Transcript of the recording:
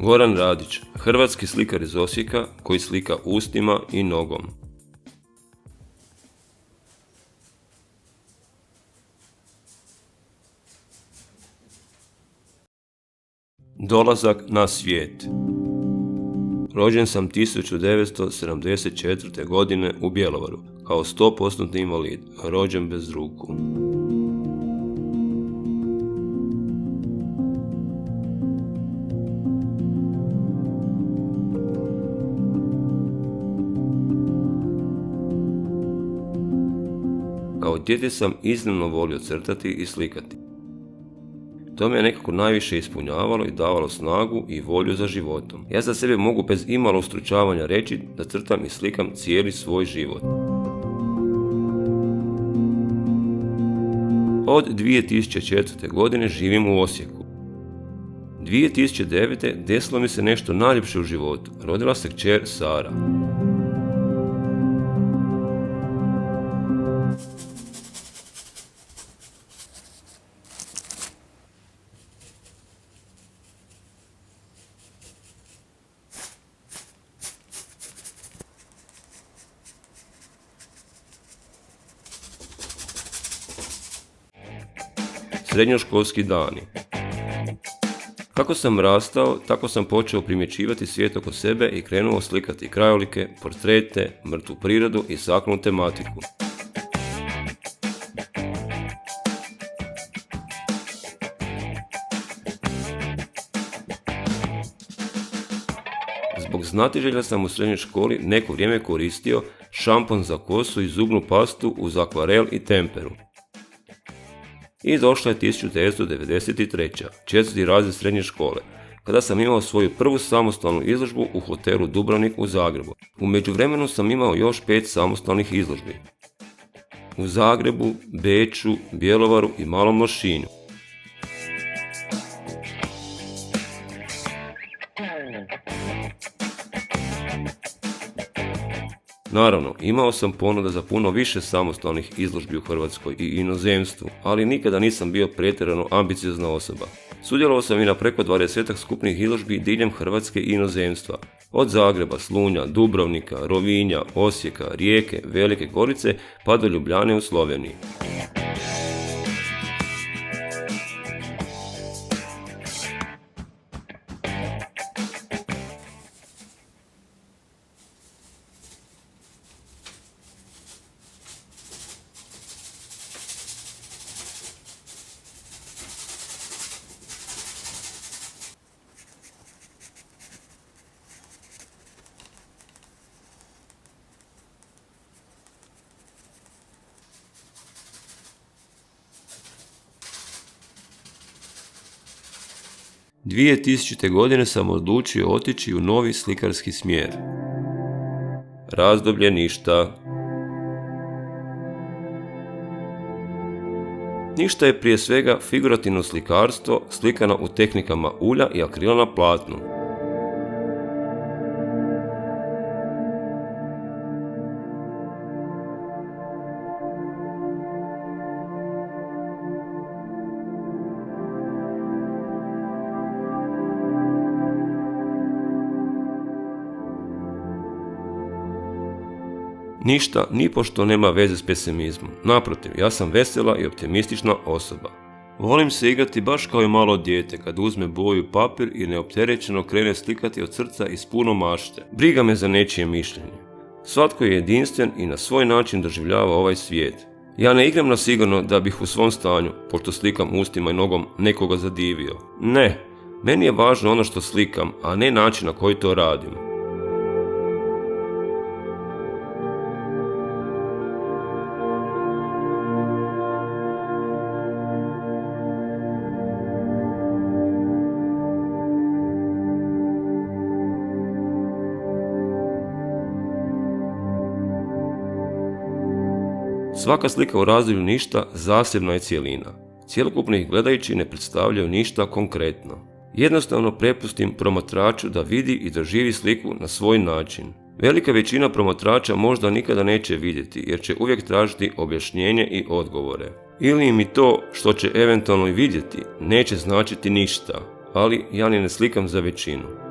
Goran Radić, hrvatski slikar iz Osijeka koji slika ustima i nogom. Dolazak na svijet. Rođen sam 1974. godine u Bjelovaru, kao 100% invalid, rođen bez ruku. Kao dijete sam iznimno volio crtati i slikati. To me je nekako najviše ispunjavalo i davalo snagu i volju za životom. Ja za sebe mogu bez imalo ustručavanja reći da crtam i slikam cijeli svoj život. Od 2004. godine živim u Osijeku. 2009. desilo mi se nešto najljepše u životu. Rodila se kćer Sara. Srednjoškolski dani. Kako sam rastao, tako sam počeo primjećivati svijet oko sebe i krenuo slikati krajolike, portrete, mrtvu prirodu i sakralnu tematiku. Zbog znatiželja sam u srednjoj školi neko vrijeme koristio šampon za kosu i zubnu pastu uz akvarel i temperu. I došla je 1993. 4. razred srednje škole, kada sam imao svoju prvu samostalnu izložbu u hotelu Dubrovnik u Zagrebu. U međuvremenu sam imao još 5 samostalnih izložbi. U Zagrebu, Beču, Bjelovaru i Malom Lošinju. Naravno, imao sam ponuda za puno više samostalnih izložbi u Hrvatskoj i inozemstvu, ali nikada nisam bio pretjerano ambiciozna osoba. Sudjelovao sam i na preko 20 skupnih izložbi diljem Hrvatske i inozemstva, od Zagreba, Slunja, Dubrovnika, Rovinja, Osijeka, Rijeke, Velike Gorice pa do Ljubljane u Sloveniji. – 2000. godine sam odlučio otići u novi slikarski smjer. Razdoblje ništa. Ništa je prije svega figurativno slikarstvo slikano u tehnikama ulja i akrila na platnu. Ništa nipošto nema veze s pesimizmom. Naprotiv, ja sam vesela i optimistična osoba. Volim se igrati baš kao i malo dijete kad uzme boju i papir i neopterećeno krene slikati od srca i s puno mašte. Briga me za nečije mišljenje. Svatko je jedinstven i na svoj način doživljava ovaj svijet. Ja ne igram na sigurno da bih u svom stanju, pošto slikam ustima i nogom, nekoga zadivio. Ne, meni je važno ono što slikam, a ne način na koji to radim. Svaka slika u razdoblju ništa zasebna je cjelina. Cjelokupno ih gledajući ne predstavljaju ništa konkretno. Jednostavno prepustim promatraču da vidi i doživi sliku na svoj način. Velika većina promatrača možda nikada neće vidjeti jer će uvijek tražiti objašnjenje i odgovore. Ili im i to što će eventualno i vidjeti neće značiti ništa, ali ja ni ne slikam za većinu.